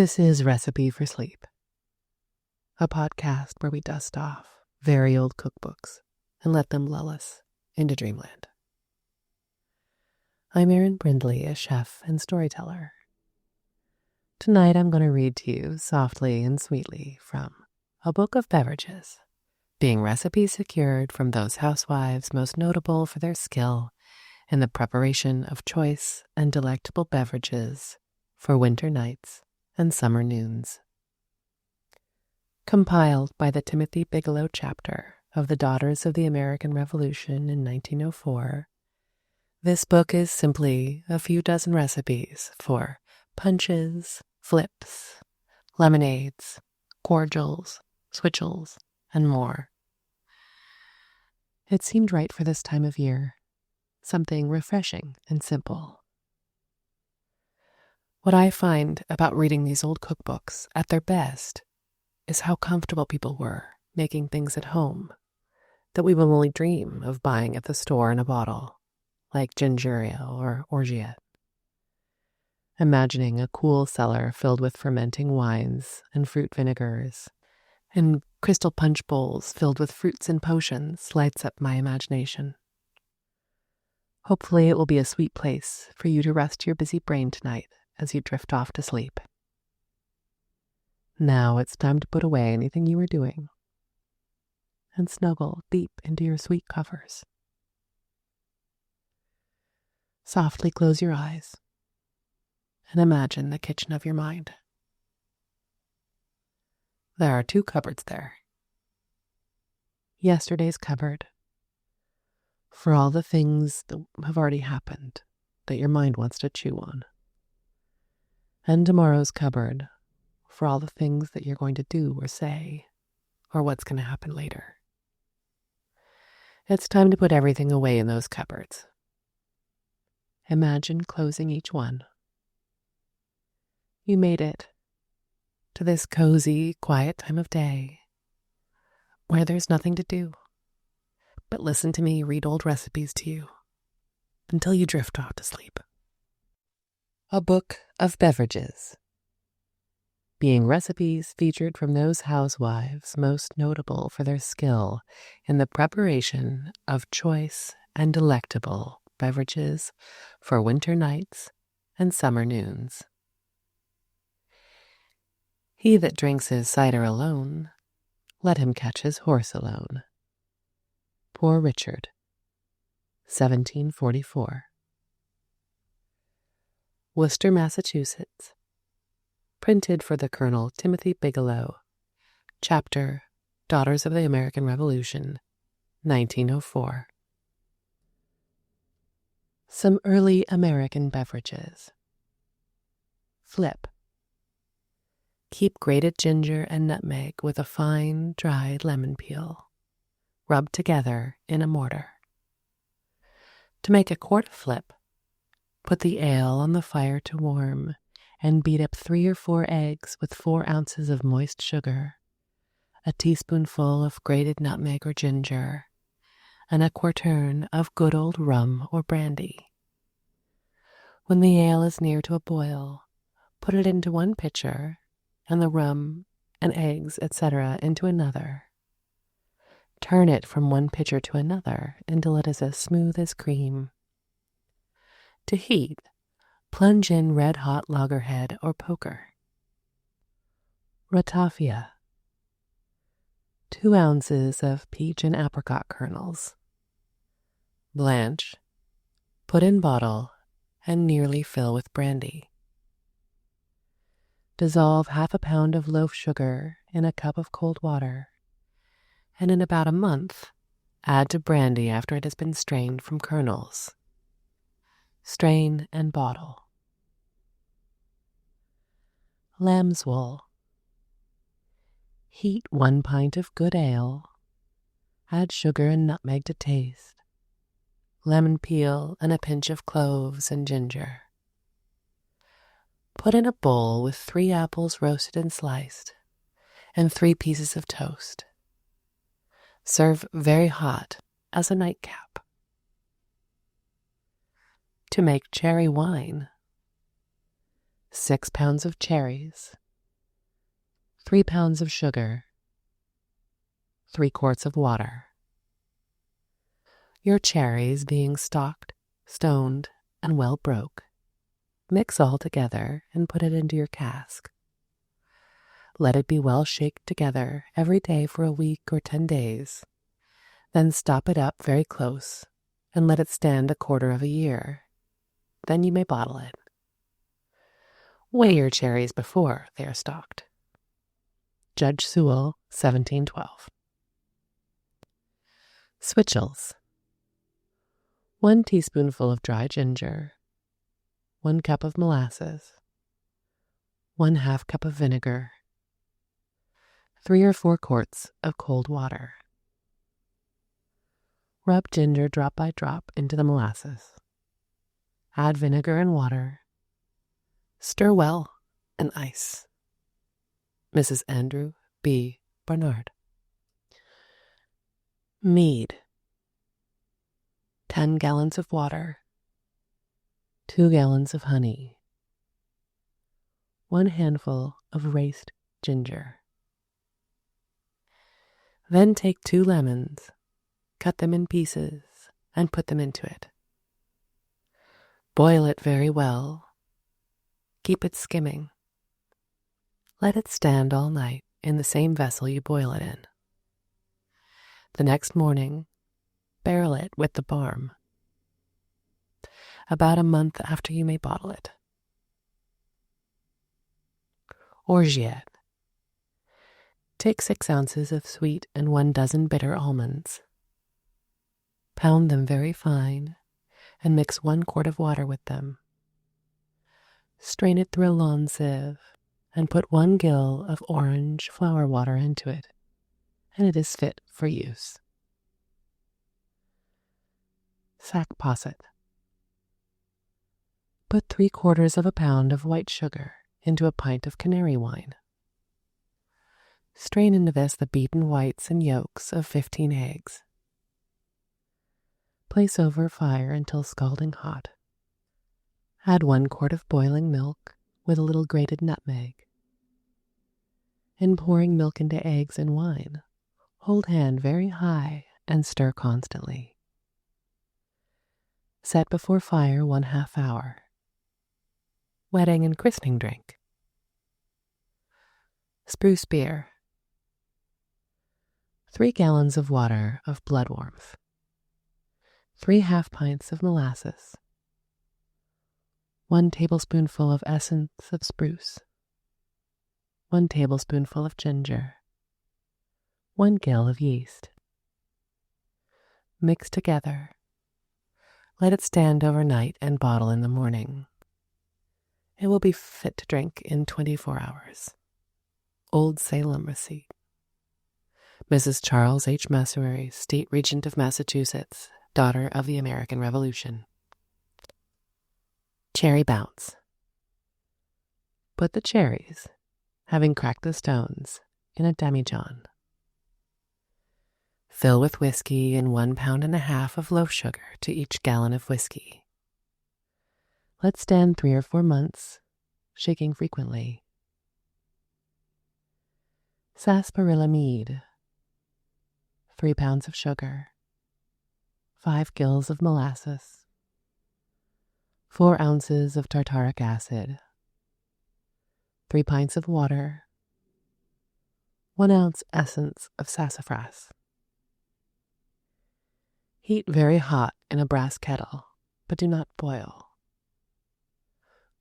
This is Recipe for Sleep, a podcast where we dust off very old cookbooks and let them lull us into dreamland. I'm Erin Brindley, a chef and storyteller. Tonight I'm going to read to you softly and sweetly from A Book of Beverages, being recipes secured from those housewives most notable for their skill in the preparation of choice and delectable beverages for winter nights and summer noons. Compiled by the Timothy Bigelow chapter of the Daughters of the American Revolution in 1904, this book is simply a few dozen recipes for punches, flips, lemonades, cordials, switchels, and more. It seemed right for this time of year, something refreshing and simple. What I find about reading these old cookbooks at their best is how comfortable people were making things at home that we will only dream of buying at the store in a bottle, like ginger ale or orgeat. Imagining a cool cellar filled with fermenting wines and fruit vinegars, and crystal punch bowls filled with fruits and potions lights up my imagination. Hopefully it will be a sweet place for you to rest your busy brain tonight as you drift off to sleep. Now it's time to put away anything you were doing and snuggle deep into your sweet covers. Softly close your eyes and imagine the kitchen of your mind. There are two cupboards there. Yesterday's cupboard for all the things that have already happened that your mind wants to chew on. And tomorrow's cupboard for all the things that you're going to do or say, or what's going to happen later. It's time to put everything away in those cupboards. Imagine closing each one. You made it to this cozy, quiet time of day where there's nothing to do but listen to me read old recipes to you until you drift off to sleep. A Book of Beverages, being recipes featured from those housewives most notable for their skill in the preparation of choice and delectable beverages for winter nights and summer noons. He that drinks his cider alone, let him catch his horse alone. Poor Richard, 1744. Worcester, Massachusetts. Printed for the Colonel Timothy Bigelow, chapter Daughters of the American Revolution, 1904. Some early American beverages. Flip. Keep grated ginger and nutmeg with a fine, dried lemon peel, rubbed together in a mortar. To make a quart of flip, put the ale on the fire to warm and beat up 3 or 4 eggs with 4 ounces of moist sugar, a teaspoonful of grated nutmeg or ginger, and a quartern of good old rum or brandy. When the ale is near to a boil, put it into one pitcher and the rum and eggs, etc., into another. Turn it from one pitcher to another until it is as smooth as cream. To heat, plunge in red-hot loggerhead or poker. Ratafia. 2 ounces of peach and apricot kernels. Blanch, put in bottle, and nearly fill with brandy. Dissolve 1/2 pound of loaf sugar in a cup of cold water, and in about a month, add to brandy after it has been strained from kernels. Strain and bottle. Lamb's wool. Heat 1 pint of good ale. Add sugar and nutmeg to taste. Lemon peel and a pinch of cloves and ginger. Put in a bowl with 3 apples roasted and sliced, and 3 pieces of toast. Serve very hot as a nightcap. To make cherry wine: 6 pounds of cherries, 3 pounds of sugar, 3 quarts of water. Your cherries being stalked, stoned, and well broke. Mix all together and put it into your cask. Let it be well shaked together every day for a week or 10 days. Then stop it up very close and let it stand a quarter of a year. Then you may bottle it. Weigh your cherries before they are stalked. Judge Sewell, 1712. Switchels. 1 teaspoonful of dry ginger, 1 cup of molasses, 1/2 cup of vinegar, 3 or 4 quarts of cold water. Rub ginger drop by drop into the molasses. Add vinegar and water. Stir well and ice. Mrs. Andrew B. Barnard. Mead. 10 gallons of water, 2 gallons of honey, 1 handful of raced ginger. Then take 2 lemons, cut them in pieces, and put them into it. Boil it very well. Keep it skimming. Let it stand all night in the same vessel you boil it in. The next morning, barrel it with the barm. About a month after you may bottle it. Orgeat. Take 6 ounces of sweet and 1 dozen bitter almonds. Pound them very fine and mix 1 quart of water with them. Strain it through a lawn sieve and put 1 gill of orange flower water into it, and it is fit for use. Sack posset. Put 3/4 of a pound of white sugar into a pint of canary wine. Strain into this the beaten whites and yolks of 15 eggs. Place over fire until scalding hot. Add 1 quart of boiling milk with a little grated nutmeg. In pouring milk into eggs and wine, hold hand very high and stir constantly. Set before fire 1/2 hour. Wedding and christening drink. Spruce beer. 3 gallons of water of blood warmth. 3 half pints of molasses. 1 tablespoonful of essence of spruce. 1 tablespoonful of ginger. 1 gill of yeast. Mix together. Let it stand overnight and bottle in the morning. It will be fit to drink in 24 hours. Old Salem receipt. Mrs. Charles H. Massery, State Regent of Massachusetts, daughter of the American Revolution. Cherry Bounce. Put the cherries, having cracked the stones, in a demijohn. Fill with whiskey and 1.5 pounds of loaf sugar to each gallon of whiskey. Let stand 3 or 4 months, shaking frequently. Sarsaparilla mead. 3 pounds of sugar, 5 gills of molasses, 4 ounces of tartaric acid, 3 pints of water, 1 ounce essence of sassafras. Heat very hot in a brass kettle, but do not boil.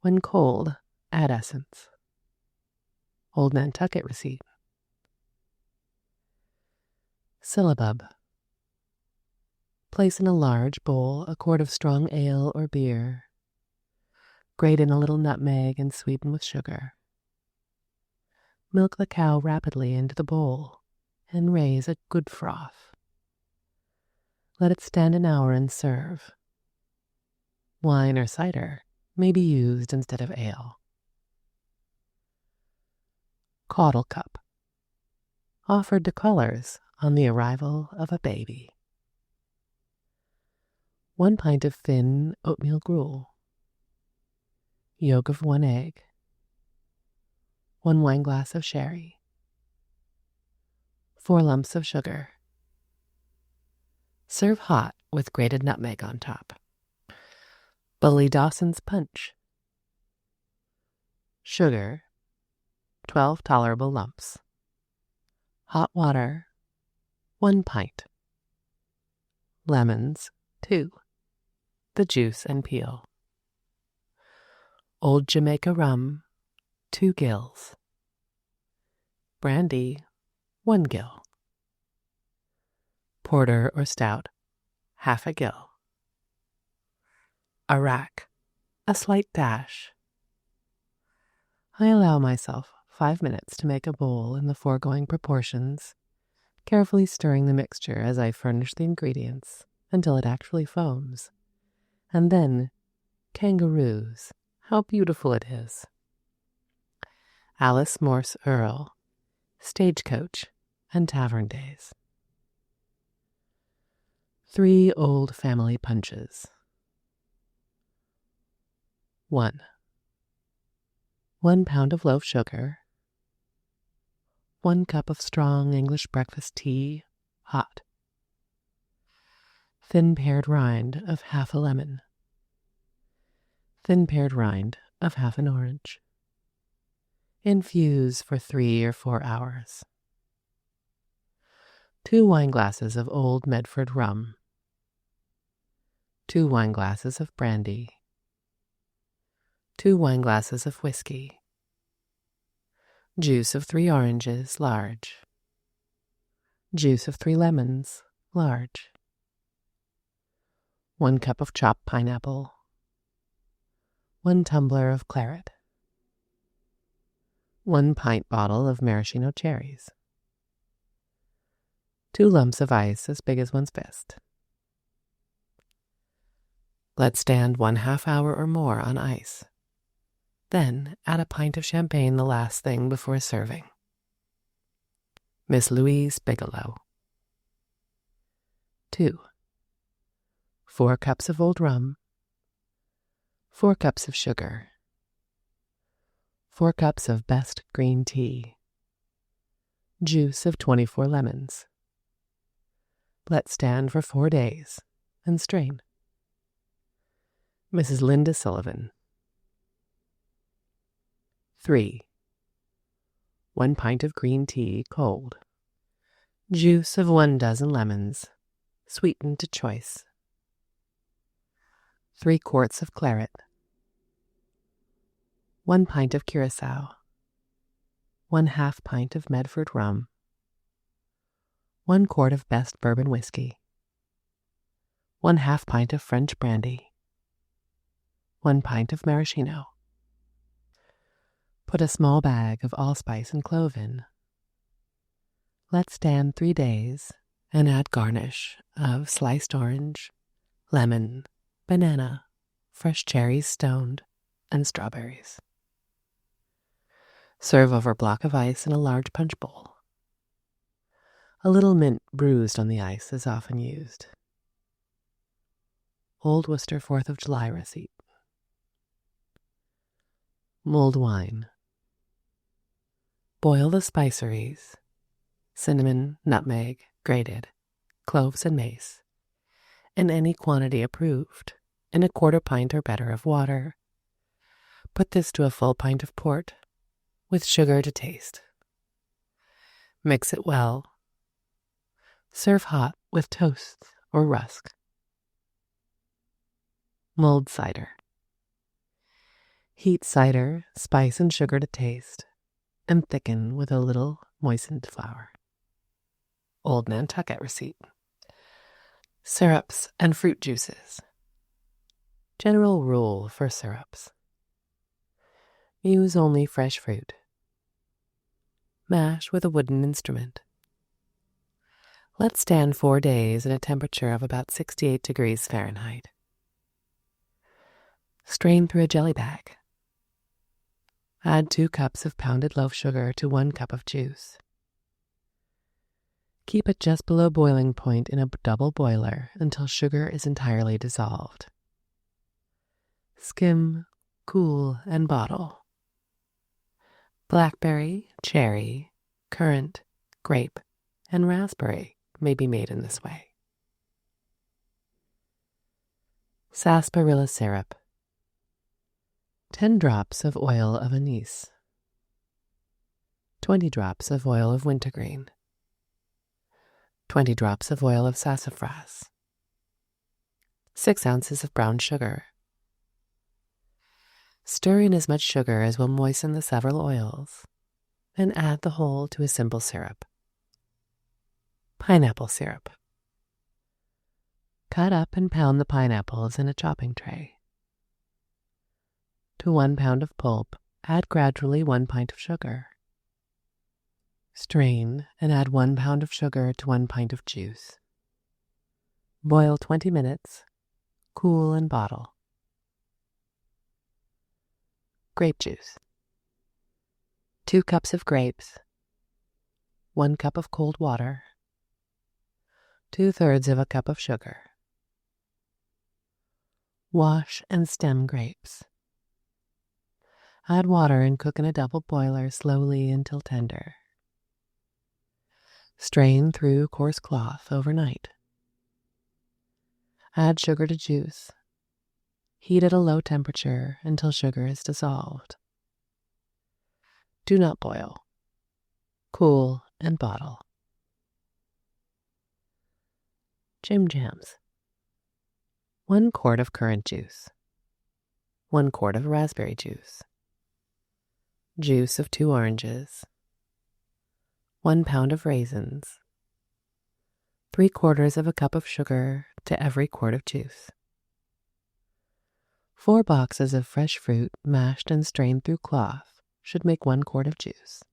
When cold, add essence. Old Nantucket receipt. Syllabub. Place in a large bowl a quart of strong ale or beer. Grate in a little nutmeg and sweeten with sugar. Milk the cow rapidly into the bowl and raise a good froth. Let it stand an hour and serve. Wine or cider may be used instead of ale. Caudle cup. Offered to callers on the arrival of a baby. 1 pint of thin oatmeal gruel. Yolk of 1 egg. 1 wineglass of sherry. 4 lumps of sugar. Serve hot with grated nutmeg on top. Bully Dawson's Punch. Sugar, 12 tolerable lumps. Hot water, 1 pint. Lemons, 2. The juice and peel. Old Jamaica rum, 2 gills. Brandy, 1 gill. Porter or stout, half a gill. Arrack, a slight dash. I allow myself 5 minutes to make a bowl in the foregoing proportions, carefully stirring the mixture as I furnish the ingredients until it actually foams. And then, kangaroos, how beautiful it is. Alice Morse Earle, Stagecoach and Tavern Days. 3 old family punches. 1. 1 pound of loaf sugar. 1 cup of strong English breakfast tea, hot. Thin pared rind of half a lemon. Thin pared rind of half an orange. Infuse for 3 or 4 hours. 2 wineglasses of old Medford rum. 2 wineglasses of brandy. 2 wineglasses of whiskey. Juice of 3 oranges, large. Juice of 3 lemons, large. 1 cup of chopped pineapple. 1 tumbler of claret. 1 pint bottle of maraschino cherries. 2 lumps of ice as big as one's fist. Let stand 1/2 hour or more on ice. Then add a pint of champagne the last thing before serving. Miss Louise Bigelow. 2. 4 cups of old rum. 4 cups of sugar. 4 cups of best green tea. Juice of 24 lemons. Let stand for 4 days and strain. Mrs. Linda Sullivan. 3. 1 pint of green tea, cold. Juice of 1 dozen lemons, sweetened to choice. 3 quarts of claret. 1 pint of curacao. 1/2 pint of Medford rum. 1 quart of best bourbon whiskey. 1/2 pint of French brandy. 1 pint of maraschino. Put a small bag of allspice and clove in. Let stand 3 days and add garnish of sliced orange, lemon, banana, fresh cherries stoned, and strawberries. Serve over block of ice in a large punch bowl. A little mint bruised on the ice is often used. Old Worcester 4th of July receipt. Mulled wine. Boil the spiceries, cinnamon, nutmeg, grated, cloves and mace, in any quantity approved, in a 1/4 pint or better of water. Put this to a full pint of port, with sugar to taste. Mix it well. Serve hot with toast or rusk. Mulled cider. Heat cider, spice and sugar to taste, and thicken with a little moistened flour. Old Nantucket receipt. Syrups and fruit juices. General rule for syrups. Use only fresh fruit. Mash with a wooden instrument. Let stand 4 days at a temperature of about 68 degrees Fahrenheit. Strain through a jelly bag. Add 2 cups of pounded loaf sugar to 1 cup of juice. Keep it just below boiling point in a double boiler until sugar is entirely dissolved. Skim, cool, and bottle. Blackberry, cherry, currant, grape, and raspberry may be made in this way. Sarsaparilla syrup. 10 drops of oil of anise. 20 drops of oil of wintergreen. 20 drops of oil of sassafras. 6 ounces of brown sugar. Stir in as much sugar as will moisten the several oils, and add the whole to a simple syrup. Pineapple syrup. Cut up and pound the pineapples in a chopping tray. To 1 pound of pulp, add gradually 1 pint of sugar. Strain and add 1 pound of sugar to 1 pint of juice. Boil 20 minutes, cool and bottle. Grape juice. 2 cups of grapes, 1 cup of cold water, 2/3 of a cup of sugar. Wash and stem grapes. Add water and cook in a double boiler slowly until tender. Strain through coarse cloth overnight. Add sugar to juice. Heat at a low temperature until sugar is dissolved. Do not boil. Cool and bottle. Jim jams. 1 quart of currant juice. 1 quart of raspberry juice. Juice of 2 oranges. 1 pound of raisins. 3/4 of a cup of sugar to every quart of juice. 4 boxes of fresh fruit mashed and strained through cloth should make 1 quart of juice.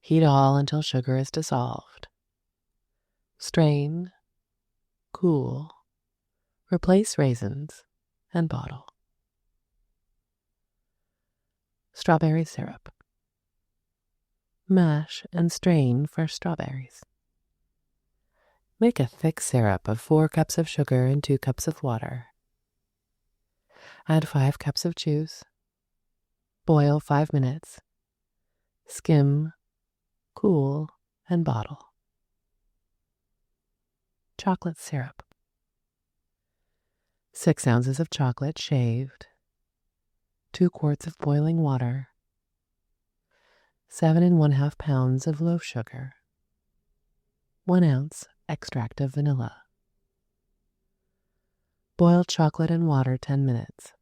Heat all until sugar is dissolved. Strain, cool, replace raisins, and bottle. Strawberry syrup. Mash and strain fresh strawberries. Make a thick syrup of 4 cups of sugar and 2 cups of water. Add 5 cups of juice. Boil 5 minutes. Skim, cool, and bottle. Chocolate syrup. 6 ounces of chocolate shaved. 2 quarts of boiling water. 7 1/2 pounds of loaf sugar. 1 ounce extract of vanilla. Boil chocolate and water 10 minutes.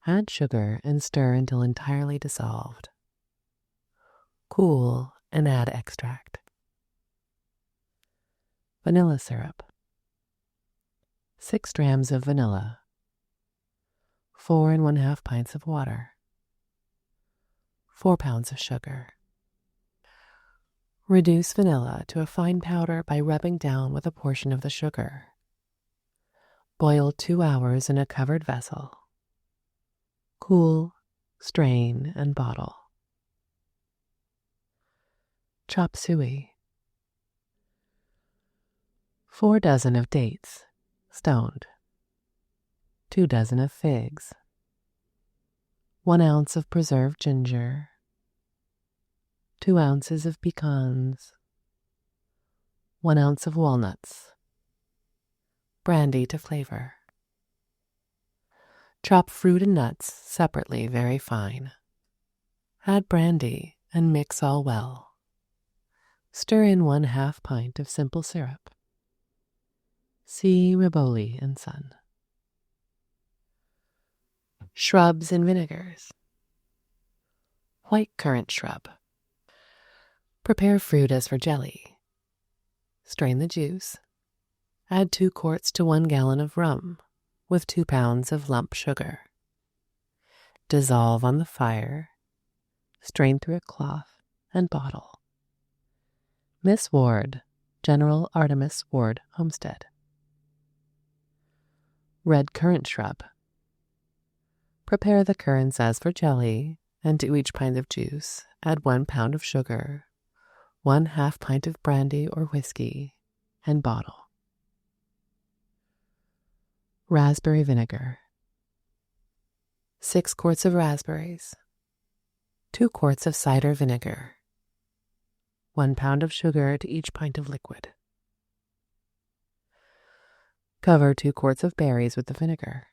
Add sugar and stir until entirely dissolved. Cool and add extract. Vanilla syrup. 6 drams of vanilla. 4 1/2 pints of water. 4 pounds of sugar. Reduce vanilla to a fine powder by rubbing down with a portion of the sugar. Boil 2 hours in a covered vessel. Cool, strain, and bottle. Chop suey. 4 dozen of dates, stoned. 2 dozen of figs. 1 ounce of preserved ginger. 2 ounces of pecans. 1 ounce of walnuts. Brandy to flavor. Chop fruit and nuts separately very fine. Add brandy and mix all well. Stir in 1/2 pint of simple syrup. See Riboli and Son. Shrubs and vinegars. White currant shrub. Prepare fruit as for jelly. Strain the juice. Add 2 quarts to 1 gallon of rum with 2 pounds of lump sugar. Dissolve on the fire. Strain through a cloth and bottle. Miss Ward, General Artemis Ward Homestead. Red currant shrub. Prepare the currants as for jelly, and to each pint of juice add 1 pound of sugar, 1/2 pint of brandy or whiskey, and bottle. Raspberry vinegar. 6 quarts of raspberries. 2 quarts of cider vinegar. 1 pound of sugar to each pint of liquid. Cover 2 quarts of berries with the vinegar.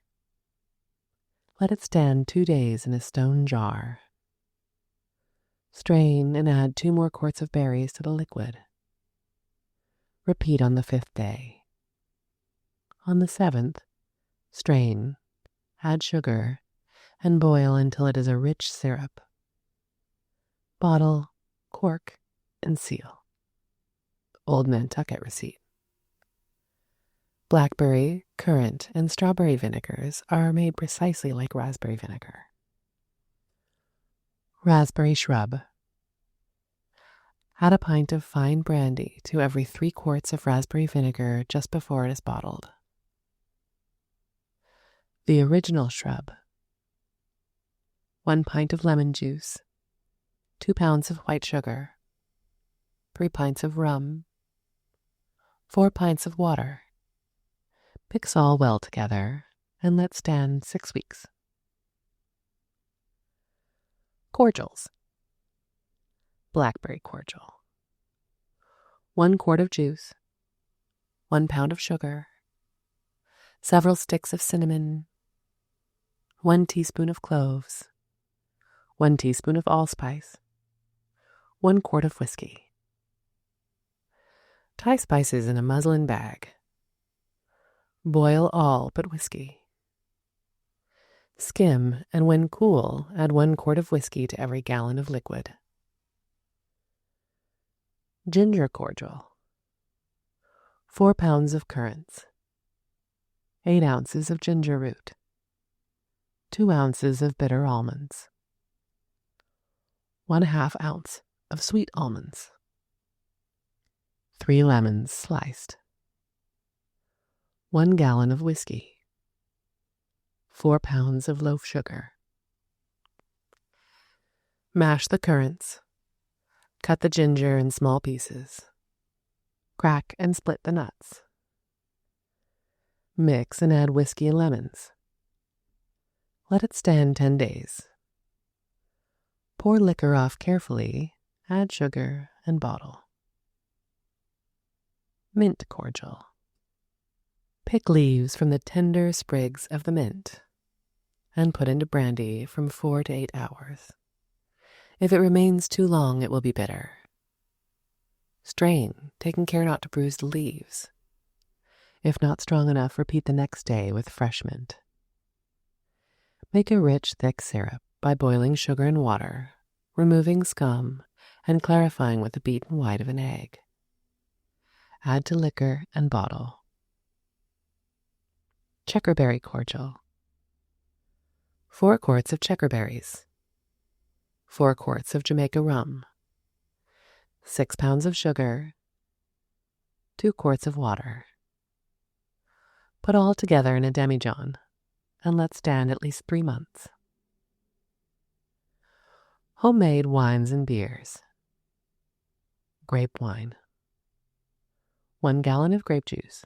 Let it stand 2 days in a stone jar. Strain and add 2 more quarts of berries to the liquid. Repeat on the 5th day. On the 7th, strain, add sugar, and boil until it is a rich syrup. Bottle, cork, and seal. Old Nantucket receipt. Blackberry, currant, and strawberry vinegars are made precisely like raspberry vinegar. Raspberry shrub. Add a pint of fine brandy to every 3 quarts of raspberry vinegar just before it is bottled. The original shrub. 1 pint of lemon juice, 2 pounds of white sugar, 3 pints of rum, 4 pints of water. Mix all well together and let stand 6 weeks. Cordials. Blackberry cordial. 1 quart of juice, 1 pound of sugar, several sticks of cinnamon, 1 teaspoon of cloves, 1 teaspoon of allspice, 1 quart of whiskey. Tie spices in a muslin bag. Boil all but whiskey. Skim, and when cool, add 1 quart of whiskey to every gallon of liquid. Ginger cordial. 4 pounds of currants, 8 ounces of ginger root, 2 ounces of bitter almonds, 1/2 ounce of sweet almonds, 3 lemons sliced, 1 gallon of whiskey, 4 pounds of loaf sugar. Mash the currants. Cut the ginger in small pieces. Crack and split the nuts. Mix and add whiskey and lemons. Let it stand 10 days. Pour liquor off carefully, add sugar, and bottle. Mint cordial. Pick leaves from the tender sprigs of the mint and put into brandy from 4 to 8 hours. If it remains too long, it will be bitter. Strain, taking care not to bruise the leaves. If not strong enough, repeat the next day with fresh mint. Make a rich, thick syrup by boiling sugar and water, removing scum, and clarifying with the beaten white of an egg. Add to liquor and bottle. Checkerberry cordial. 4 quarts of checkerberries, 4 quarts of Jamaica rum, 6 pounds of sugar, 2 quarts of water. Put all together in a demijohn and let stand at least 3 months. Homemade wines and beers. Grape wine. 1 gallon of grape juice,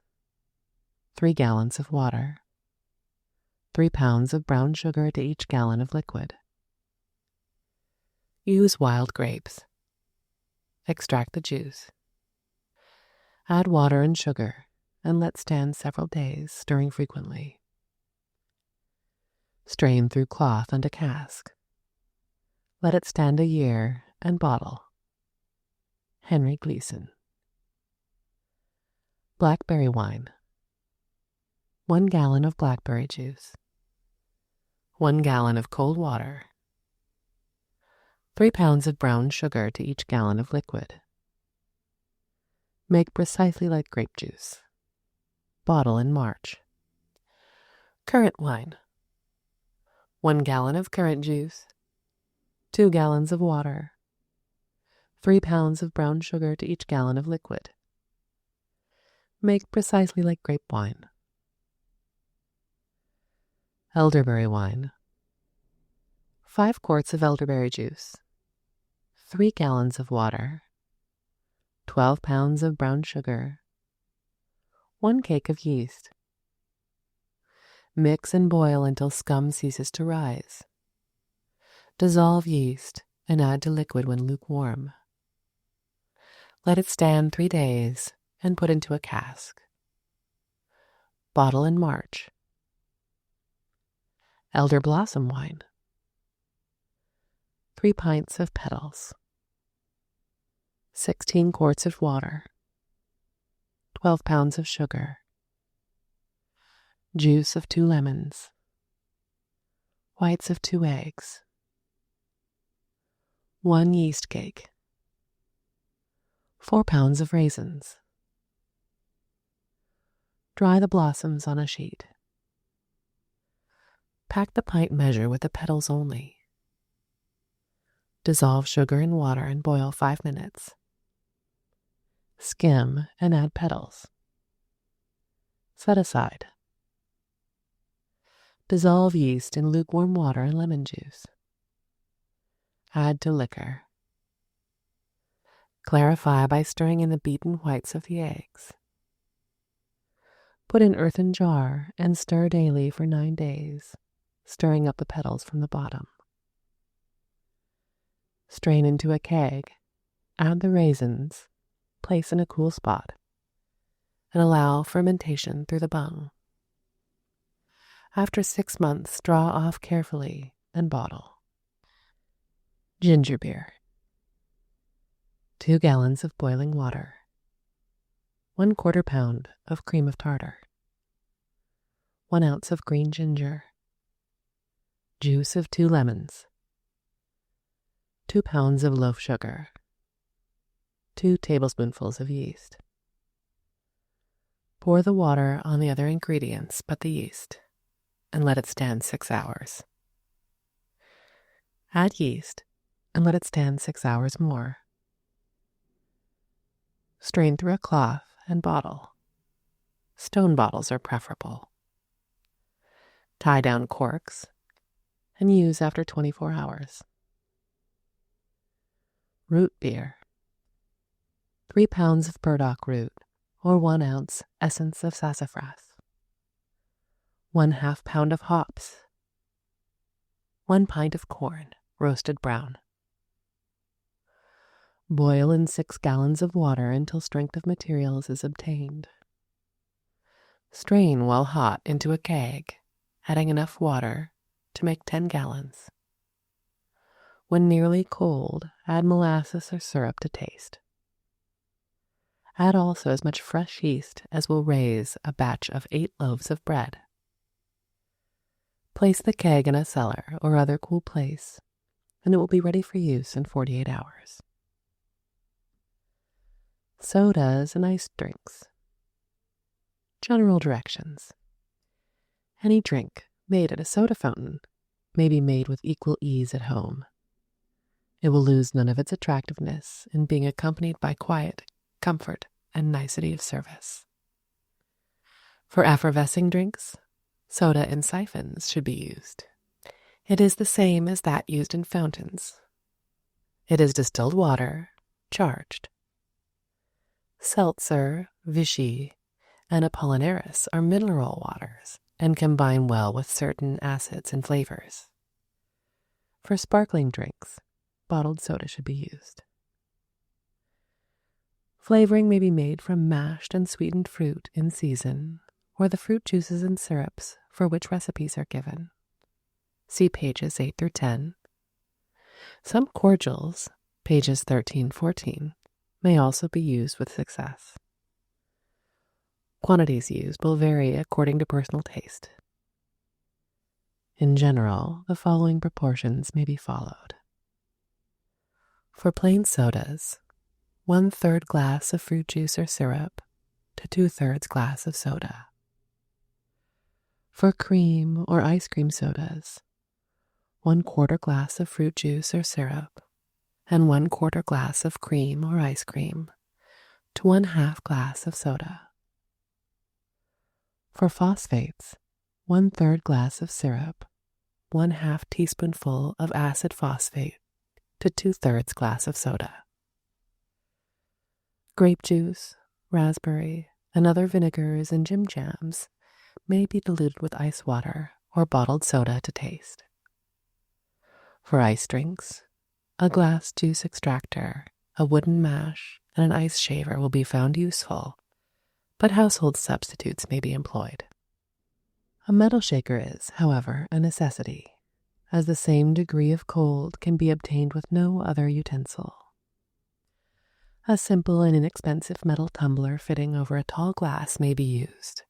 3 gallons of water, 3 pounds of brown sugar to each gallon of liquid. Use wild grapes. Extract the juice. Add water and sugar and let stand several days, stirring frequently. Strain through cloth into cask. Let it stand a year and bottle. Henry Gleason. Blackberry wine. 1 gallon of blackberry juice, 1 gallon of cold water, 3 pounds of brown sugar to each gallon of liquid. Make precisely like grape juice. Bottle in March. Currant wine. 1 gallon of currant juice, 2 gallons of water, 3 pounds of brown sugar to each gallon of liquid. Make precisely like grape wine. Elderberry wine. 5 quarts of elderberry juice, 3 gallons of water, 12 pounds of brown sugar, 1 cake of yeast. Mix and boil until scum ceases to rise. Dissolve yeast and add to liquid when lukewarm. Let it stand 3 days and put into a cask. Bottle in March. Elder blossom wine. 3 pints of petals. 16 quarts of water. 12 pounds of sugar. Juice of 2 lemons. Whites of 2 eggs. 1 yeast cake. 4 pounds of raisins. Dry the blossoms on a sheet. Pack the pint measure with the petals only. Dissolve sugar in water and boil 5 minutes. Skim and add petals. Set aside. Dissolve yeast in lukewarm water and lemon juice. Add to liquor. Clarify by stirring in the beaten whites of the eggs. Put in earthen jar and stir daily for 9 days, stirring up the petals from the bottom. Strain into a keg, add the raisins, place in a cool spot, and allow fermentation through the bung. After 6 months, draw off carefully and bottle. Ginger beer. 2 gallons of boiling water. 1/4 pound of cream of tartar. 1 ounce of green ginger. Juice of 2 lemons. 2 pounds of loaf sugar. 2 tablespoonfuls of yeast. Pour the water on the other ingredients but the yeast and let it stand 6 hours. Add yeast and let it stand 6 hours more. Strain through a cloth and bottle. Stone bottles are preferable. Tie down corks and use after 24 hours. Root beer. 3 pounds of burdock root or 1 ounce essence of sassafras. 1/2 pound of hops. 1 pint of corn, roasted brown. Boil in 6 gallons of water until strength of materials is obtained. Strain while hot into a keg, adding enough water to make 10 gallons. When nearly cold, add molasses or syrup to taste. Add also as much fresh yeast as will raise a batch of 8 loaves of bread. Place the keg in a cellar or other cool place, and it will be ready for use in 48 hours. Sodas and iced drinks. General directions. Any drink made at a soda fountain may be made with equal ease at home. It will lose none of its attractiveness in being accompanied by quiet, comfort, and nicety of service. For effervescing drinks, soda in siphons should be used. It is the same as that used in fountains. It is distilled water, charged. Seltzer, Vichy, and Apollinaris are mineral waters and combine well with certain acids and flavors. For sparkling drinks, bottled soda should be used. Flavoring may be made from mashed and sweetened fruit in season or the fruit juices and syrups for which recipes are given. See pages 8 through 10. Some cordials, pages 13-14, may also be used with success. Quantities used will vary according to personal taste. In general, the following proportions may be followed. For plain sodas, 1/3 glass of fruit juice or syrup to 2/3 glass of soda. For cream or ice cream sodas, 1/4 glass of fruit juice or syrup and 1/4 glass of cream or ice cream to 1/2 glass of soda. For phosphates, 1/3 glass of syrup, 1/2 teaspoonful of acid phosphate to 2/3 glass of soda. Grape juice, raspberry, and other vinegars and gym jams may be diluted with ice water or bottled soda to taste. For ice drinks, a glass juice extractor a wooden mash, and an ice shaver will be found useful, but household substitutes may be employed. A metal shaker is, however, a necessity, as the same degree of cold can be obtained with no other utensil. A simple and inexpensive metal tumbler fitting over a tall glass may be used,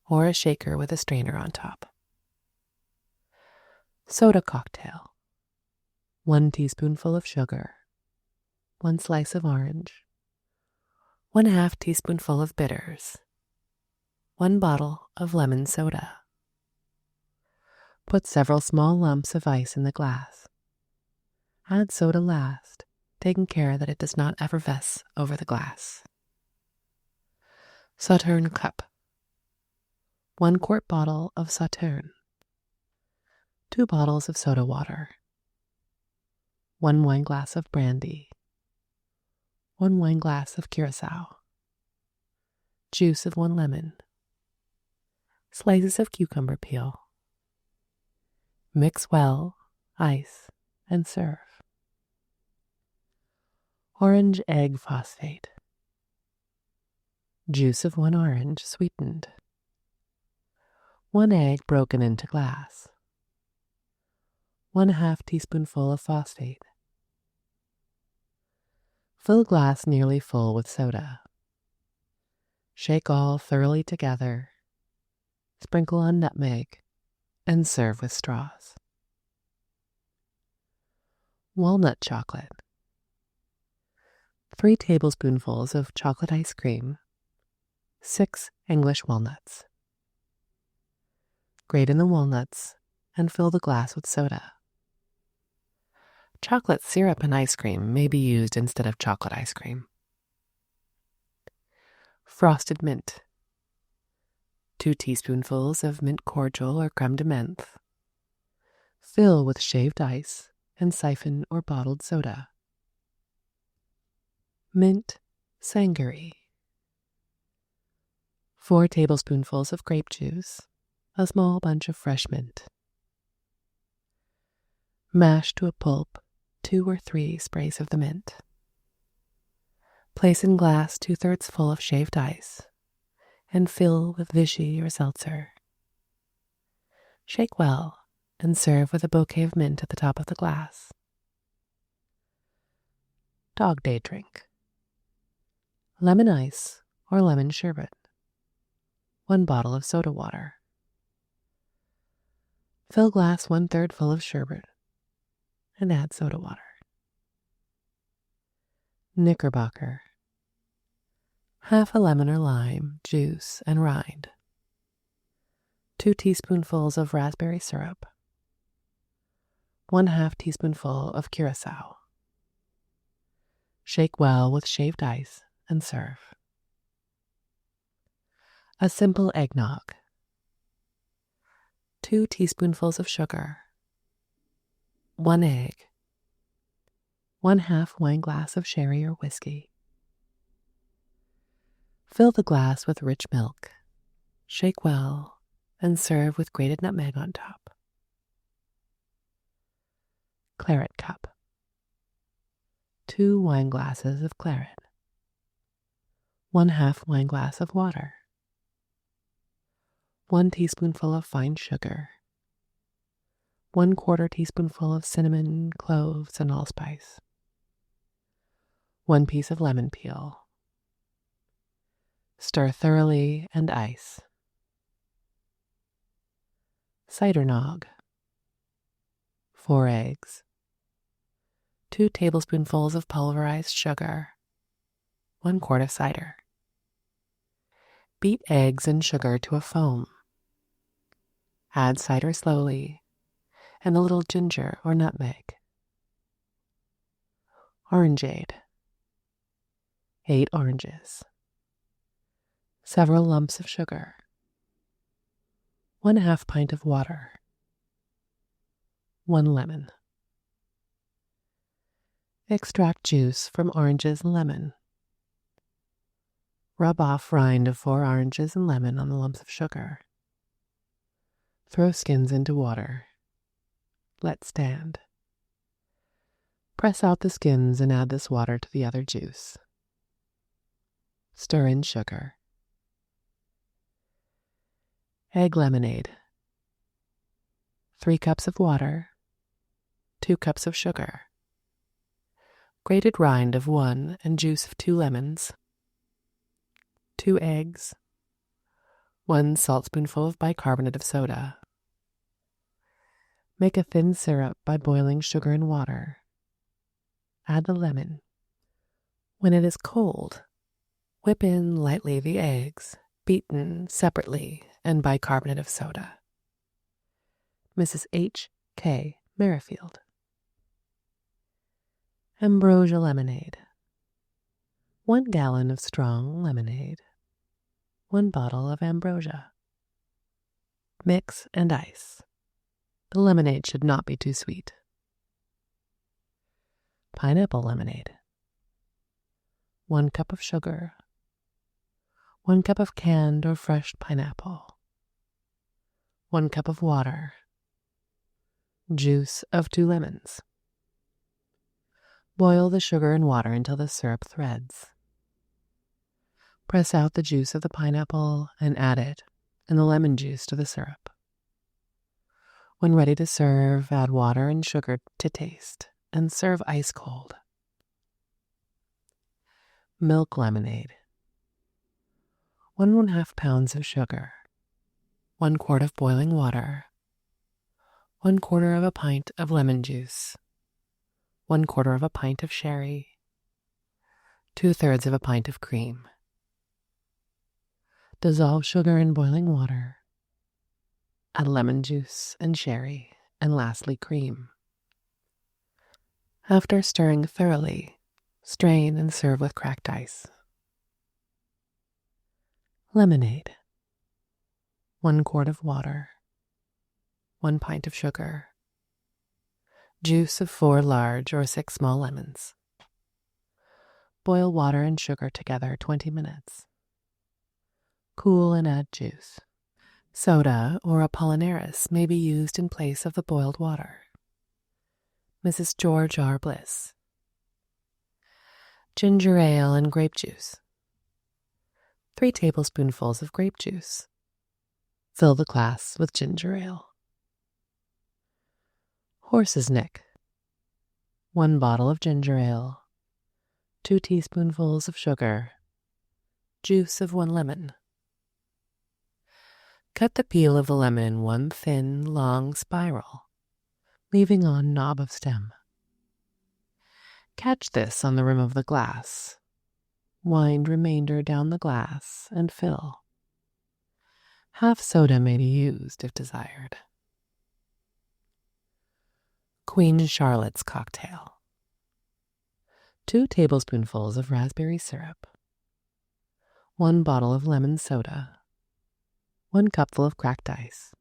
or a shaker with a strainer on top. Soda cocktail. 1 teaspoonful of sugar, 1 slice of orange, 1/2 teaspoonful of bitters, 1 bottle of lemon soda. Put several small lumps of ice in the glass. Add soda last, taking care that it does not effervesce over the glass. Sauterne cup. 1 quart bottle of Sauterne, 2 bottles of soda water, 1 wineglass of brandy, 1 wineglass of curacao, juice of 1 lemon, slices of cucumber peel. Mix well, ice, and serve. Orange egg phosphate. Juice of 1 orange sweetened. 1 egg broken into glass. 1/2 teaspoonful of phosphate. Fill glass nearly full with soda. Shake all thoroughly together. Sprinkle on nutmeg and serve with straws. Walnut chocolate. 3 tablespoonfuls of chocolate ice cream, 6 English walnuts. Grate in the walnuts and fill the glass with soda. Chocolate syrup and ice cream may be used instead of chocolate ice cream. Frosted mint. 2 teaspoonfuls of mint cordial or creme de menthe. Fill with shaved ice and siphon or bottled soda. Mint sangaree. 4 tablespoonfuls of grape juice, a small bunch of fresh mint. Mash to a pulp 2 or 3 sprays of the mint. Place in glass 2/3 full of shaved ice and fill with Vichy or seltzer. Shake well and serve with a bouquet of mint at the top of the glass. Dog day drink. Lemon ice or lemon sherbet. 1 bottle of soda water. Fill glass 1/3 full of sherbet and add soda water. Knickerbocker. 1/2 a lemon or lime, juice, and rind. 2 teaspoonfuls of raspberry syrup. 1/2 teaspoonful of curacao. Shake well with shaved ice and serve. A simple eggnog. 2 teaspoonfuls of sugar. 1 egg. 1/2 wineglass of sherry or whiskey. Fill the glass with rich milk. Shake well and serve with grated nutmeg on top. Claret cup. 2 wine glasses of claret. 1/2 wineglass of water. 1 teaspoonful of fine sugar. 1/4 teaspoonful of cinnamon, cloves, and allspice. 1 piece of lemon peel. Stir thoroughly and ice. Cider nog. 4 eggs. 2 tablespoonfuls of pulverized sugar. 1 quart of cider. Beat eggs and sugar to a foam. Add cider slowly and a little ginger or nutmeg. Orangeade. 8 oranges. Several lumps of sugar. 1/2 pint of water. 1 lemon. Extract juice from oranges and lemon. Rub off rind of 4 oranges and lemon on the lumps of sugar. Throw skins into water. Let stand. Press out the skins and add this water to the other juice. Stir in sugar. Egg lemonade. 3 cups of water, 2 cups of sugar, grated rind of 1 and juice of 2 lemons, 2 eggs, 1 saltspoonful of bicarbonate of soda. Make a thin syrup by boiling sugar and water. Add the lemon. When it is cold, whip in lightly the eggs, beaten separately, and bicarbonate of soda. Mrs. H. K. Merrifield. Ambrosia lemonade. 1 gallon of strong lemonade. 1 bottle of ambrosia. Mix and ice. The lemonade should not be too sweet. Pineapple lemonade. 1 cup of sugar. 1 cup of canned or fresh pineapple. 1 cup of water. Juice of 2 lemons. Boil the sugar and water until the syrup threads. Press out the juice of the pineapple and add it and the lemon juice to the syrup. When ready to serve, add water and sugar to taste and serve ice cold. Milk lemonade. 1½ pounds of sugar, 1 quart of boiling water, 1/4 of a pint of lemon juice, 1/4 of a pint of sherry, 2/3 of a pint of cream. Dissolve sugar in boiling water. Add lemon juice and sherry, and lastly cream. After stirring thoroughly, strain and serve with cracked ice. Lemonade. 1 quart of water, 1 pint of sugar, juice of 4 large or 6 small lemons. Boil water and sugar together 20 minutes. Cool and add juice. Soda or Apollinaris may be used in place of the boiled water. Mrs. George R. Bliss. Ginger ale and grape juice. 3 tablespoonfuls of grape juice. Fill the glass with ginger ale. Horse's neck. 1 bottle of ginger ale. 2 teaspoonfuls of sugar. Juice of 1 lemon. Cut the peel of the lemon 1 thin, long spiral, leaving on knob of stem. Catch this on the rim of the glass. Wind remainder down the glass and fill. Half soda may be used if desired. Queen Charlotte's cocktail. 2 tablespoonfuls of raspberry syrup. 1 bottle of lemon soda. 1 cupful of cracked ice.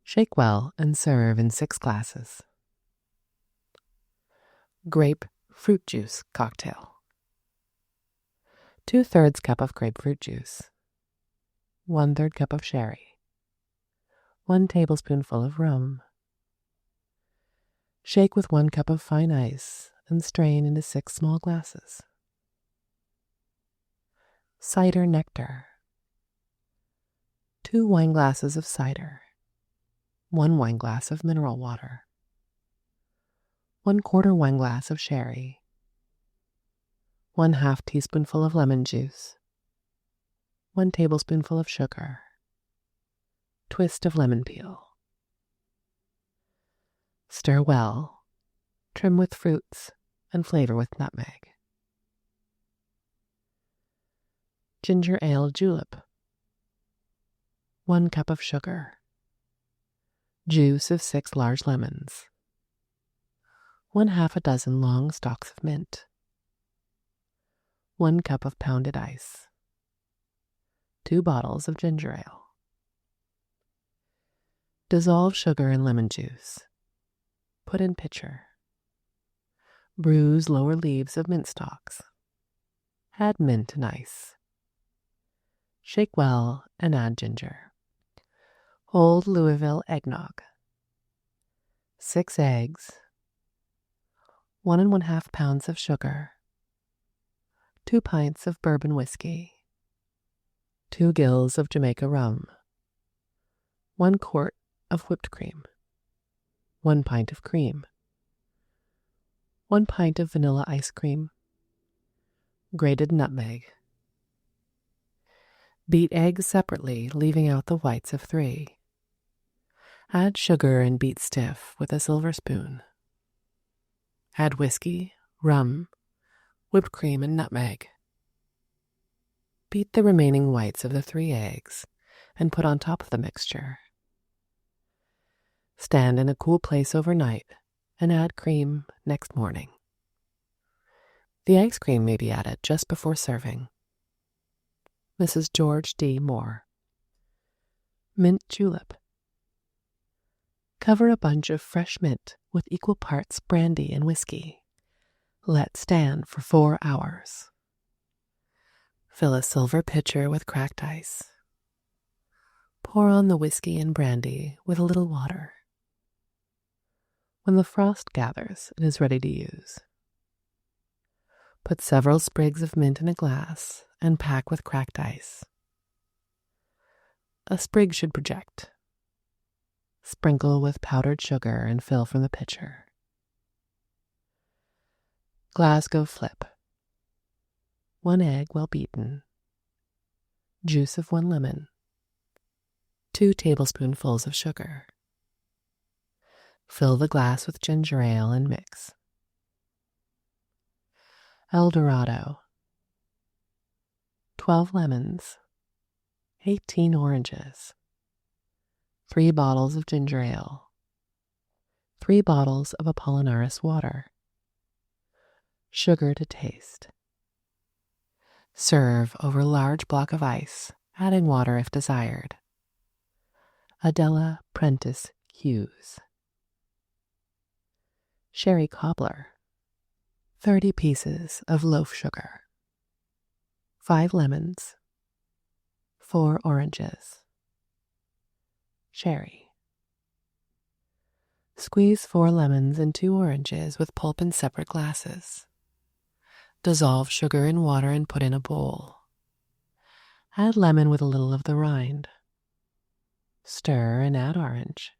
Shake well and serve in 6 glasses. Grapefruit juice cocktail. 2/3 cup of grapefruit juice. 1/3 cup of sherry. 1 tablespoonful of rum. Shake with 1 cup of fine ice and strain into 6 small glasses. Cider nectar. 2 wineglasses of cider. 1 wineglass of mineral water. 1/4 wineglass of sherry. 1/2 teaspoonful of lemon juice. 1 tablespoonful of sugar. Twist of lemon peel. Stir well, trim with fruits, and flavor with nutmeg. Ginger ale julep. 1 cup of sugar. Juice of 6 large lemons. 1/2 dozen long stalks of mint. 1 cup of pounded ice. 2 bottles of ginger ale. Dissolve sugar and lemon juice. Put in pitcher. Bruise lower leaves of mint stalks. Add mint and ice. Shake well and add ginger. Old Louisville eggnog. 6 eggs. 1½ pounds of sugar, 2 pints of bourbon whiskey, 2 gills of Jamaica rum, 1 quart of whipped cream, 1 pint of cream, 1 pint of vanilla ice cream, grated nutmeg. Beat eggs separately, leaving out the whites of 3. Add sugar and beat stiff with a silver spoon. Add whiskey, rum, whipped cream, and nutmeg. Beat the remaining whites of the 3 eggs and put on top of the mixture. Stand in a cool place overnight and add cream next morning. The ice cream may be added just before serving. Mrs. George D. Moore. Mint julep. Cover a bunch of fresh mint with equal parts brandy and whiskey. Let stand for 4 hours. Fill a silver pitcher with cracked ice. Pour on the whiskey and brandy with a little water. When the frost gathers, it is ready to use. Put several sprigs of mint in a glass and pack with cracked ice. A sprig should project. Sprinkle with powdered sugar and fill from the pitcher. Glasgow flip. 1 egg well beaten. Juice of 1 lemon. 2 tablespoonfuls of sugar. Fill the glass with ginger ale and mix. El Dorado. 12 lemons. 18 oranges. 3 bottles of ginger ale. 3 bottles of Apollinaris water. Sugar to taste. Serve over large block of ice, adding water if desired. Adela Prentice Hughes. Sherry cobbler. 30 pieces of loaf sugar. 5 lemons. 4 oranges. Sherry. Squeeze 4 lemons and 2 oranges with pulp in separate glasses. Dissolve sugar in water and put in a bowl. Add lemon with a little of the rind. Stir and add orange.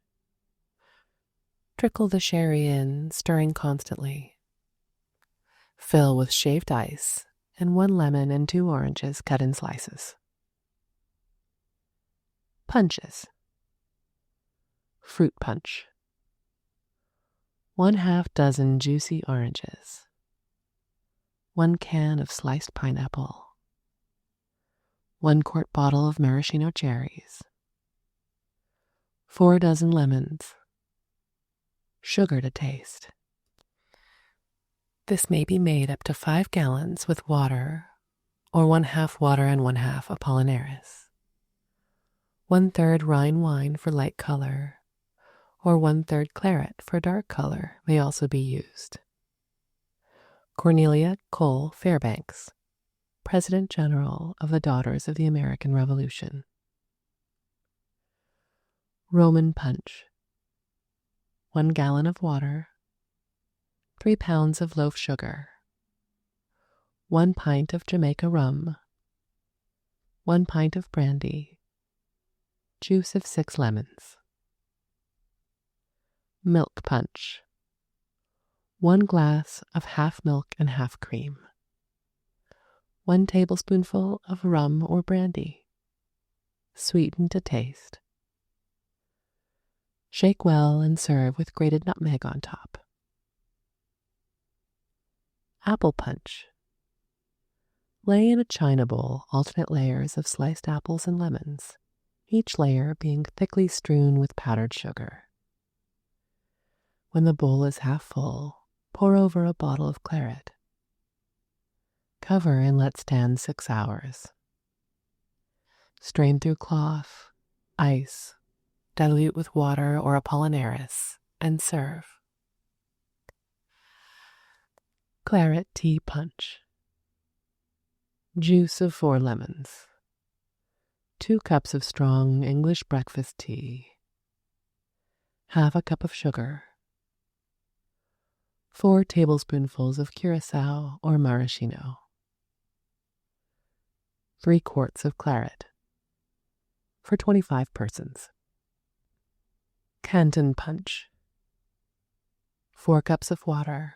Trickle the sherry in, stirring constantly. Fill with shaved ice and 1 lemon and 2 oranges cut in slices. Punches. Fruit punch. 1/2 dozen juicy oranges. 1 can of sliced pineapple. 1 quart bottle of maraschino cherries. 4 dozen lemons. Sugar to taste. This may be made up to 5 gallons with water, or 1/2 water and 1/2 Apollinaris. 1/3 Rhine wine for light color, or 1/3 claret for dark color may also be used. Cornelia Cole Fairbanks, President General of the Daughters of the American Revolution. Roman punch. 1 gallon of water, 3 pounds of loaf sugar, 1 pint of Jamaica rum, 1 pint of brandy, juice of 6 lemons. Milk punch. 1 glass of half milk and half cream. 1 tablespoonful of rum or brandy. Sweeten to taste. Shake well and serve with grated nutmeg on top. Apple punch. Lay in a china bowl alternate layers of sliced apples and lemons, each layer being thickly strewn with powdered sugar. When the bowl is half full, pour over a bottle of claret. Cover and let stand 6 hours. Strain through cloth, ice, dilute with water or Apollinaris, and serve. Claret tea punch. Juice of 4 lemons. 2 cups of strong English breakfast tea. 1/2 cup of sugar. 4 tablespoonfuls of curacao or maraschino, 3 quarts of claret for 25 persons. Canton punch, 4 cups of water,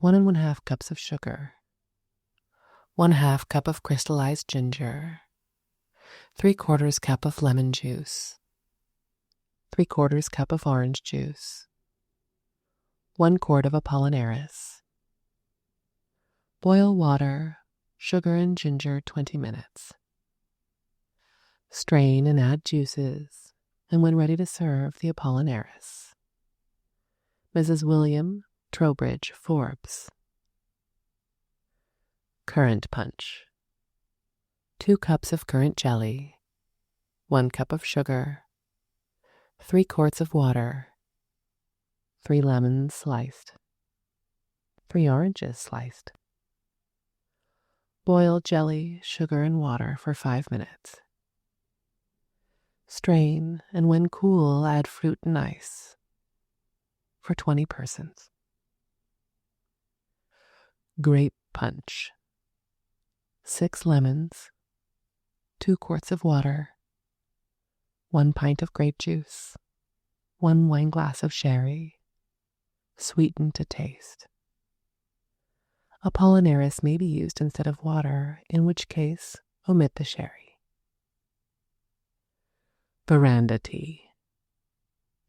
1½ cups of sugar, 1/2 cup of crystallized ginger, 3/4 cup of lemon juice, 3/4 cup of orange juice, 1 quart of Apollinaris. Boil water, sugar, and ginger 20 minutes. Strain and add juices, and when ready to serve, the Apollinaris. Mrs. William Trowbridge Forbes. Currant punch, 2 cups of currant jelly, 1 cup of sugar, 3 quarts of water, 3 lemons sliced, 3 oranges sliced. Boil jelly, sugar, and water for 5 minutes. Strain, and when cool, add fruit and ice for 20 persons. Grape punch, 6 lemons, 2 quarts of water, 1 pint of grape juice, 1 wineglass of sherry, sweetened to taste. Apollinaris may be used instead of water, in which case omit the sherry. Veranda tea,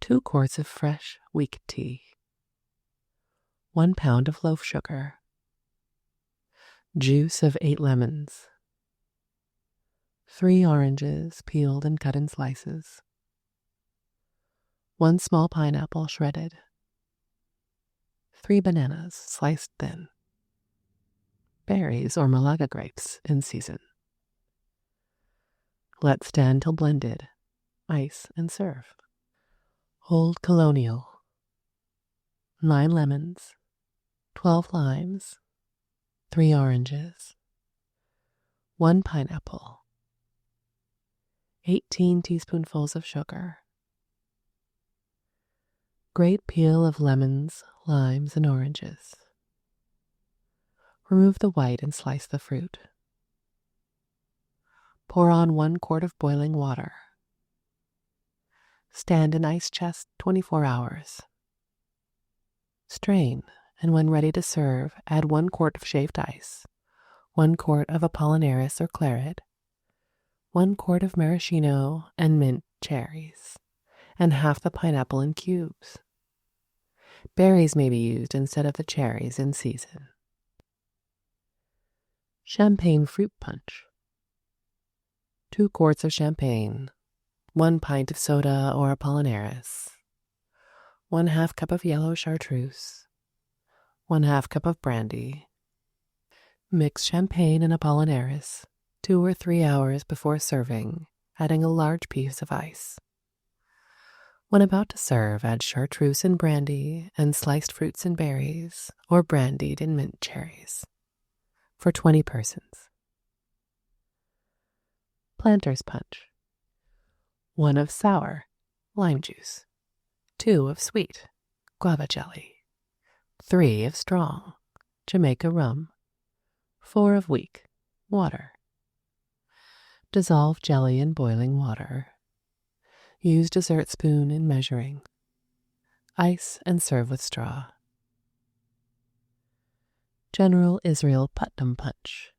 2 quarts of fresh weak tea, 1 pound of loaf sugar, juice of 8 lemons, 3 oranges peeled and cut in slices, 1 small pineapple shredded, 3 bananas sliced thin, berries or Malaga grapes in season. Let stand till blended, ice, and serve. Old Colonial, 9 lemons, 12 limes, 3 oranges, 1 pineapple, 18 teaspoonfuls of sugar. Grate peel of lemons, limes, and oranges. Remove the white and slice the fruit. Pour on 1 quart of boiling water. Stand in ice chest 24 hours. Strain, and when ready to serve, add 1 quart of shaved ice, 1 quart of Apollinaris or claret, 1 quart of maraschino and mint cherries, and half the pineapple in cubes. Berries may be used instead of the cherries in season. Champagne fruit punch, 2 quarts of champagne, 1 pint of soda or Apollinaris, 1/2 cup of yellow chartreuse, 1/2 cup of brandy. Mix champagne and Apollinaris 2 or 3 hours before serving, adding a large piece of ice. When about to serve, add chartreuse and brandy and sliced fruits and berries, or brandied and mint cherries, for 20 persons. Planter's punch, 1 of sour, lime juice, 2 of sweet, guava jelly, 3 of strong, Jamaica rum, 4 of weak, water. Dissolve jelly in boiling water. Use dessert spoon in measuring. Ice and serve with straw. General Israel Putnam punch,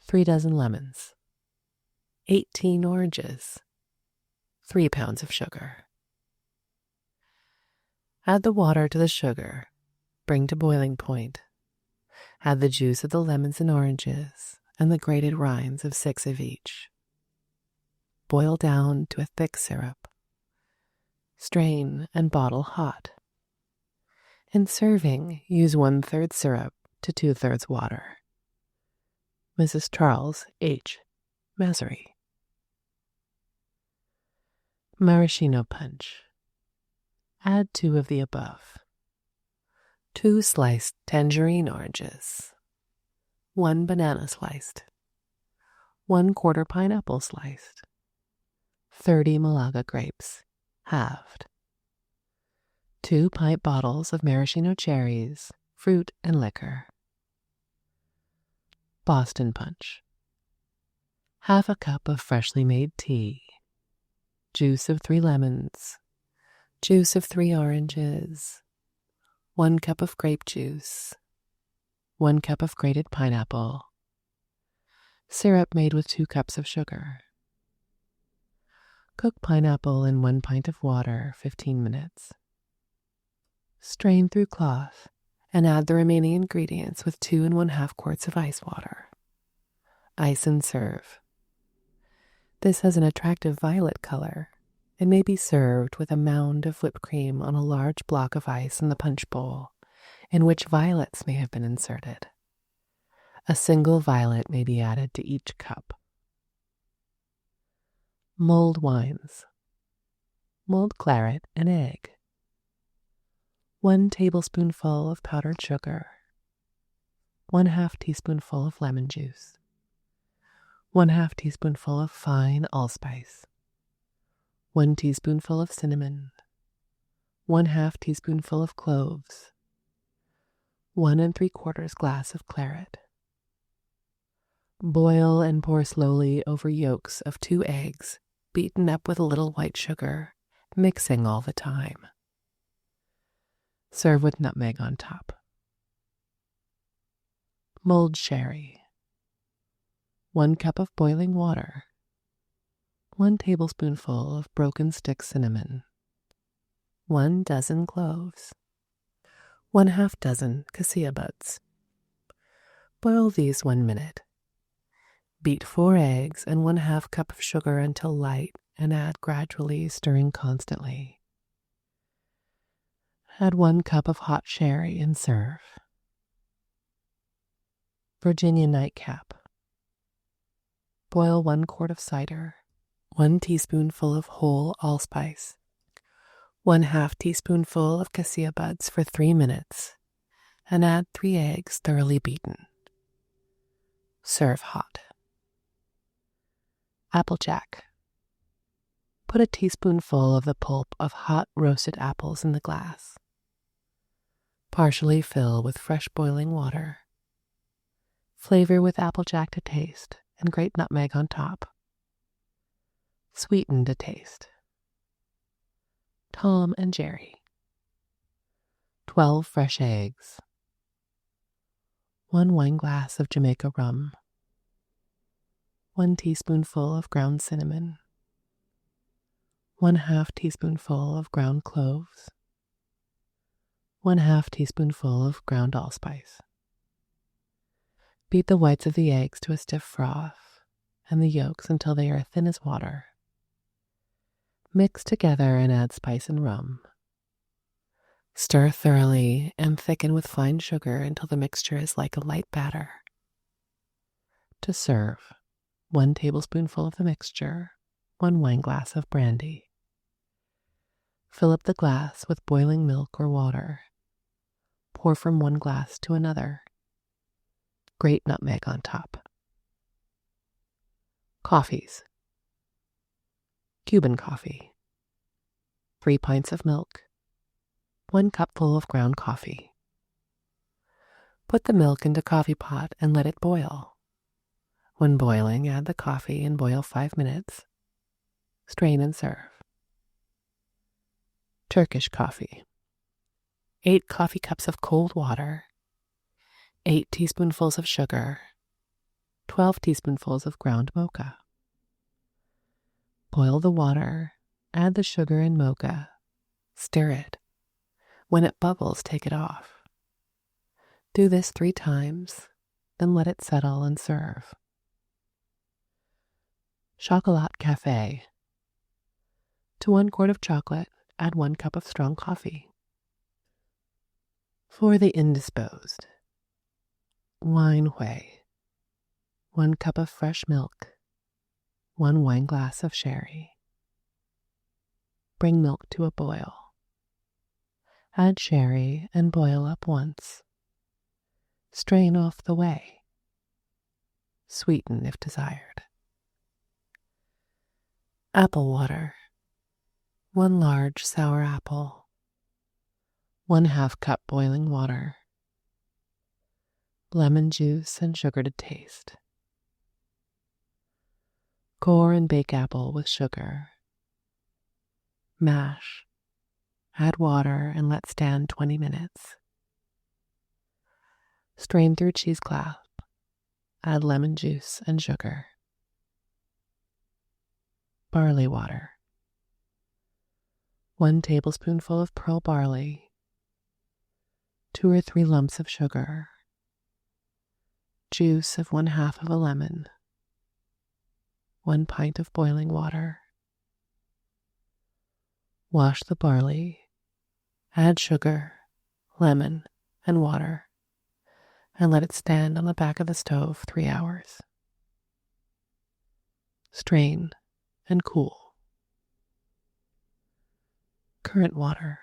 3 dozen lemons, 18 oranges, 3 pounds of sugar. Add the water to the sugar, bring to boiling point. Add the juice of the lemons and oranges and the grated rinds of 6 of each. Boil down to a thick syrup. Strain and bottle hot. In serving, use 1/3 syrup to 2/3 water. Mrs. Charles H. Masery. Maraschino punch. Add 2 of the above. 2 sliced tangerine oranges, 1 banana sliced, 1/4 pineapple sliced, 30 Malaga grapes, halved, 2 pint bottles of maraschino cherries, fruit and liquor. Boston Punch. Half a cup of freshly made tea. Juice of 3 lemons. Juice of 3 oranges. 1 cup of grape juice. 1 cup of grated pineapple. Syrup made with 2 cups of sugar. Cook pineapple in 1 pint of water 15 minutes. Strain through cloth and add the remaining ingredients with 2 1/2 quarts of ice water. Ice and serve. This has an attractive violet color and may be served with a mound of whipped cream on a large block of ice in the punch bowl, in which violets may have been inserted. A single violet may be added to each cup. Mulled wines. Mulled claret and egg. 1 tablespoonful of powdered sugar. 1/2 teaspoonful of lemon juice. 1/2 teaspoonful of fine allspice. 1 teaspoonful of cinnamon. 1/2 teaspoonful of cloves. 1 3/4 glass of claret. Boil and pour slowly over yolks of 2 eggs, beaten up with a little white sugar, mixing all the time. Serve with nutmeg on top. Mulled sherry. 1 cup of boiling water. 1 tablespoonful of broken stick cinnamon. 1 dozen cloves. 1/2 dozen cassia buds. Boil these 1 minute. Beat 4 eggs and 1/2 cup of sugar until light and add gradually, stirring constantly. Add 1 cup of hot sherry and serve. Virginia nightcap. Boil 1 quart of cider, 1 teaspoonful of whole allspice, 1/2 teaspoonful of cassia buds for 3 minutes, and add 3 eggs thoroughly beaten. Serve hot. Applejack. Put a teaspoonful of the pulp of hot roasted apples in the glass. Partially fill with fresh boiling water. Flavor with applejack to taste and grate nutmeg on top. Sweeten to taste. Tom and Jerry. 12 fresh eggs. 1 wineglass of Jamaica rum. 1 teaspoonful of ground cinnamon. 1/2 teaspoonful of ground cloves. 1/2 teaspoonful of ground allspice. Beat the whites of the eggs to a stiff froth and the yolks until they are thin as water. Mix together and add spice and rum. Stir thoroughly and thicken with fine sugar until the mixture is like a light batter. To serve, 1 tablespoonful of the mixture, 1 wineglass of brandy. Fill up the glass with boiling milk or water. Pour from 1 glass to another. Grate nutmeg on top. Coffees. Cuban coffee. 3 pints of milk. 1 cupful of ground coffee. Put the milk into coffee pot and let it boil. When boiling, add the coffee and boil 5 minutes. Strain and serve. Turkish coffee. 8 coffee cups of cold water. 8 teaspoonfuls of sugar. 12 teaspoonfuls of ground mocha. Boil the water, add the sugar and mocha. Stir it. When it bubbles, take it off. Do this 3 times, then let it settle and serve. Chocolat Café. To 1 quart of chocolate, add 1 cup of strong coffee. For the indisposed. Wine whey. 1 cup of fresh milk. 1 wineglass of sherry. Bring milk to a boil. Add sherry and boil up once. Strain off the whey. Sweeten if desired. Apple water. 1 large sour apple. 1/2 cup boiling water, lemon juice and sugar to taste. Core and bake apple with sugar. Mash. Add water and let stand 20 minutes. Strain through cheesecloth. Add lemon juice and sugar. Barley water. 1 tablespoonful of pearl barley. 2 or 3 lumps of sugar. Juice of 1/2 of a lemon. 1 pint of boiling water. Wash the barley. Add sugar, lemon, and water, and let it stand on the back of the stove 3 hours. Strain and cool. Currant water.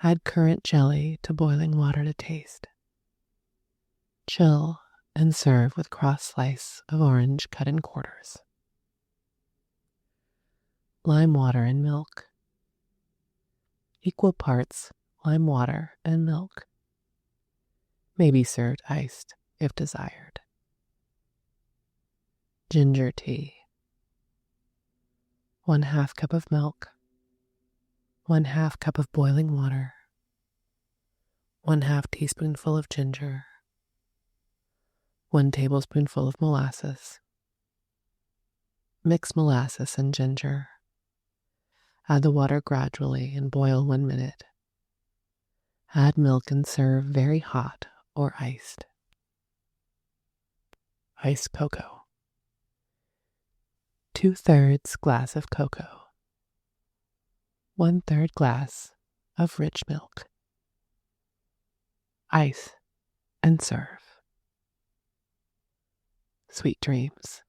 Add currant jelly to boiling water to taste. Chill and serve with cross slice of orange cut in quarters. Lime water and milk. Equal parts lime water and milk. May be served iced if desired. Ginger tea. 1/2 cup of milk. 1/2 cup of boiling water. 1/2 teaspoonful of ginger. 1 tablespoonful of molasses. Mix molasses and ginger. Add the water gradually and boil 1 minute. Add milk and serve very hot or iced. Iced cocoa. 2/3 glass of cocoa. 1/3 glass of rich milk. Ice and serve. Sweet dreams.